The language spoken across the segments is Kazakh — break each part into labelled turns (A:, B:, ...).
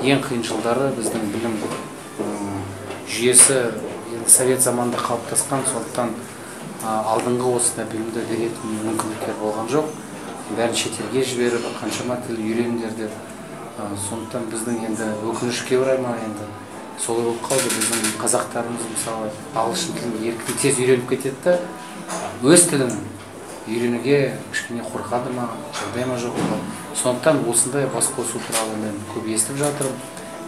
A: ең қиын жылдары біздің білім жүйесі совет заманында қалыптасқан, сондықтан алдыңғы осында білімді беретін мүмкіндіктер болған жоқ. Бәрін шетелге жіберіп, қаншама тіл үйреніңдер деп. Сондықтан біздің енді өкінішке орай ма енді солай болып қалды. Біздің қазақтарымыз мысалы ағылшын тілін еркін тез үйреніп кетеді да, өз тілін үйренуге кішкене қорқады ма, жағдай ма жоқ па. Сондықтан осындай бас қосу туралы мен көп естіп жатырмын.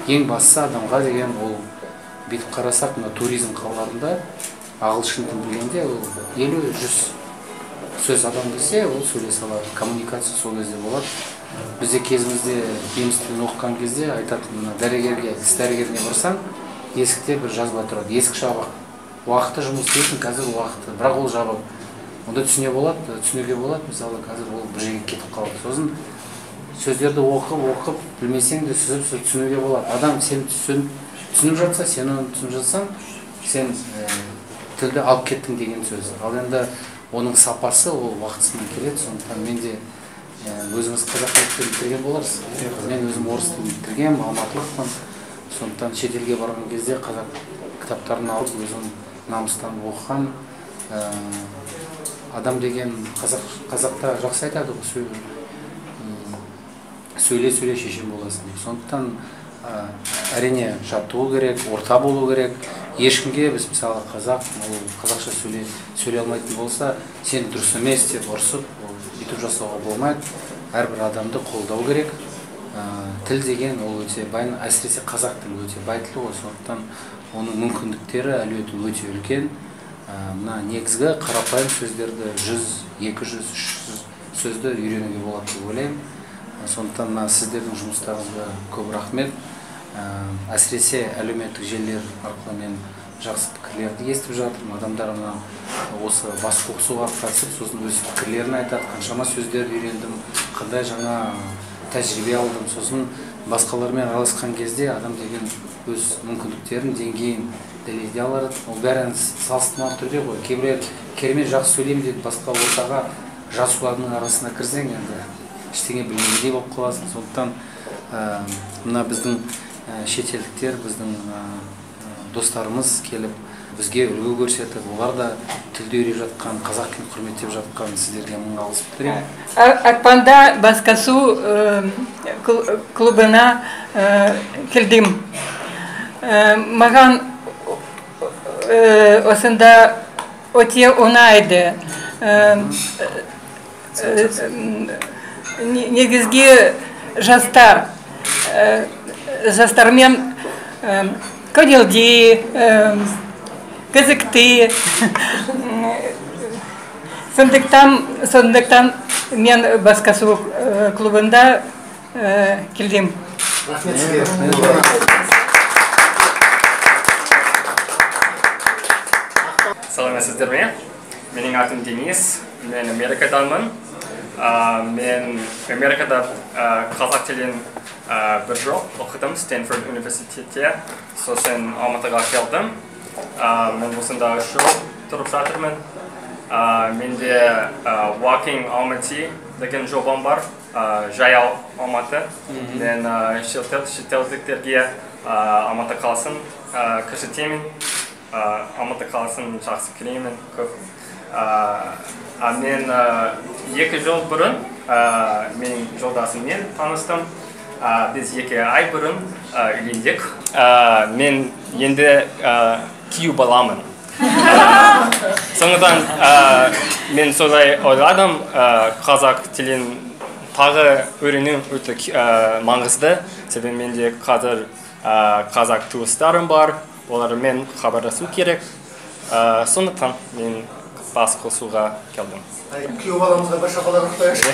A: Ең бастысы адамға деген ол бүйтіп қарасақ, мына туризм қалаларында ағылшын тілін білгенде ол 50-100 сөз адам білсе, ол сөйлесе алады. Коммуникация сол кезде болады. Бізде кезімізде неміс тілін оқыған кезде айтатын, дәрігерге, тіс дәрігеріне барсаң, есікте бір жазба тұрады, есік жабық. Уақыты жұмыс істейтін, қазір уақыты, бірақ ол жабық. Онда түсінуге болады, мысалы қазір ол бір жерге кетіп қалды. Сосын сөздерді оқып, білмесең де сүзіп түсінуге болады. Адам сен түсініп жатса, сен оны түсініп жатсаң, сен тілді алып кеттің деген сөз. Ал енді оның сапасы ол уақытысымен келеді. Сондықтан мен де өзіңіз қазақ тілін бітірген боларсыз. Мен өзім орыс тілін бітіргем, алматылықпын. Сондықтан шетелге барған кезде қазақ кітаптарын алып, өзім намыстанып оқыған. Адам деген қазақта жақсы айтады ғой, сөйле шешен боласың деп. Сондықтан әрине жаттығу керек, орта болу керек. Ешкімге біз мысалы қазақша сөйлей алмайтын болса, сен дұрыс емес деп ұрсып, бүйтіп жасауға болмайды. Әрбір адамды қолдау керек. Тіл деген ол өте бай, әсіресе қазақ тілі өте бай тіл ғой. Сондықтан оның мүмкіндіктері әлеуеті өте үлкен. Мына негізгі қарапайым сөздерді 100, 200, 300 сөзді үйренуге болады деп ойлаймын. Сондықтан сіздердің жұмыстарыңызға көп рахмет. Әсіресе әлеуметтік желілер арқылы мен жақсы пікірлерді естіп жатырмын. Адамдар осы бас қосуға қатысып, сосын өз пікірлерін айтады. Қаншама сөздерді үйрендім, қандай жаңа тәжірибе алдым. Сосын басқалармен араласқан кезде адам деген өз мүмкіндіктерін, деңгейін дәлелдей алады. Ол бәрін салыстырмалы түрде ғой. Кейбіреулер керемет жақсы сөйлеймін деп басқа ортаға жас ұлардың арасына кірсең, енді ештеңе білмегендей болып қаласың. Сондықтан мына біздің шетелдіктер, біздің достарымыз келіп бізге үлгі көрсетіп, олар да тілді үйреніп жатқан, қазақ тілін құрметтеп жатқан сіздерге мың алғыс білдіремін.
B: Ақпанда басқосу клубына келдім. Маған осында өте ұнайды. Негізге жастармен көңілді, қызықты. Сондықтан мен басқосу клубында келдім.
C: Саламатсыздар ме? Менің атым Денис, мен Америкаданмын. Мен Америкада қазақ тілін бір жыл оқыдым Стэнфорд университетте. Сосын Алматыға келдім. Мен осында 3 жыл тұрып жатырмын. Менде Walking Almaty деген жобам бар, жаяу Алматы. Мен шетелдіктерге Алматы қаласын көрсетемін. Алматы қаласын жақсы көремін көп. Мен 2 жыл бұрын менің жолдасыммен таныстым. Біз 2 ай бұрын үйлендік. Мен енді күйеу баламын. Сондықтан мен солай ойладым, қазақ тілін тағы үйрену өте маңызды. Себебі менде қазір қазақ туыстарым бар, олармен хабарласу керек. Сондықтан мен бас қосуға келдім.
D: Күйеу баламызға бір шапалақ қояйықшы.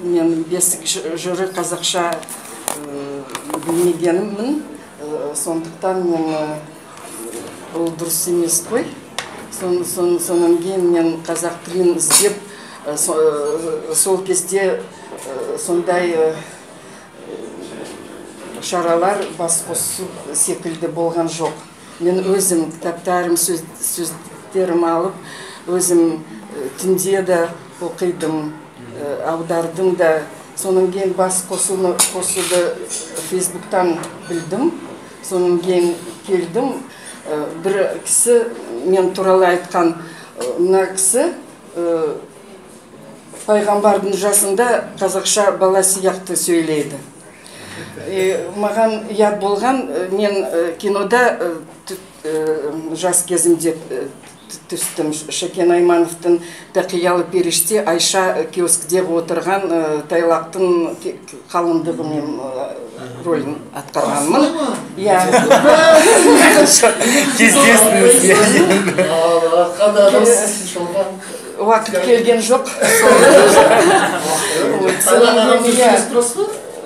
E: Мен бесік жыры қазақша білмегеніммін. Сондықтан мен бұл дұрыс емес қой. Сонан кейін мен қазақ тілін іздеп, сол кезде сондай шаралар бас қосу секілді болған жоқ. Мен өзім кітаптарым, сөздерім алып, өзім түнде де оқидым, аудардым да, Сонан кейін бас қосуды Фейсбуктан білдім. Сонан кейін келдім. Бір кісі мен туралы айтқан, мына кісі пайғамбардың жасында қазақша бала сияқты сөйлейді. Маған яд болған, мен кинода жас кезімде түстім. Шәкен Аймановтың «Тақиялы періште» Айша киоскіде отырған тайлақтың қалыңдығымен рөлін атқарғанмын. Уақыт келген жоқ.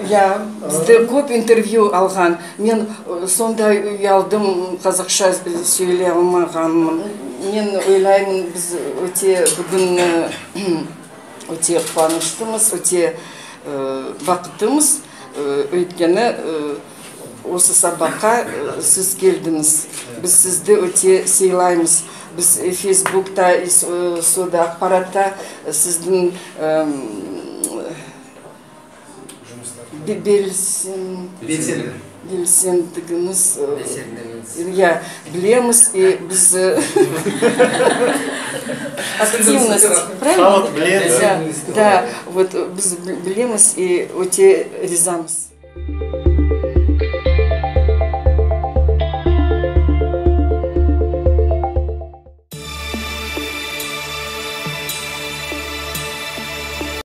E: Бізде көп интервью алған. Мен сондай ұялдым, қазақша сөйлей алмағанмын. Мен ойлаймын, біз өте бүгін өте қуаныштымыз, өте бақыттымыз. Өйткені осы сабаққа сіз келдіңіз. Біз сізді өте сыйлаймыз. Біз Фейсбукта, сода ақпаратта сіздің белсендігіңіз білеміз, и біз активность, правильно? Да, вот біз білеміз и өте ризамыз.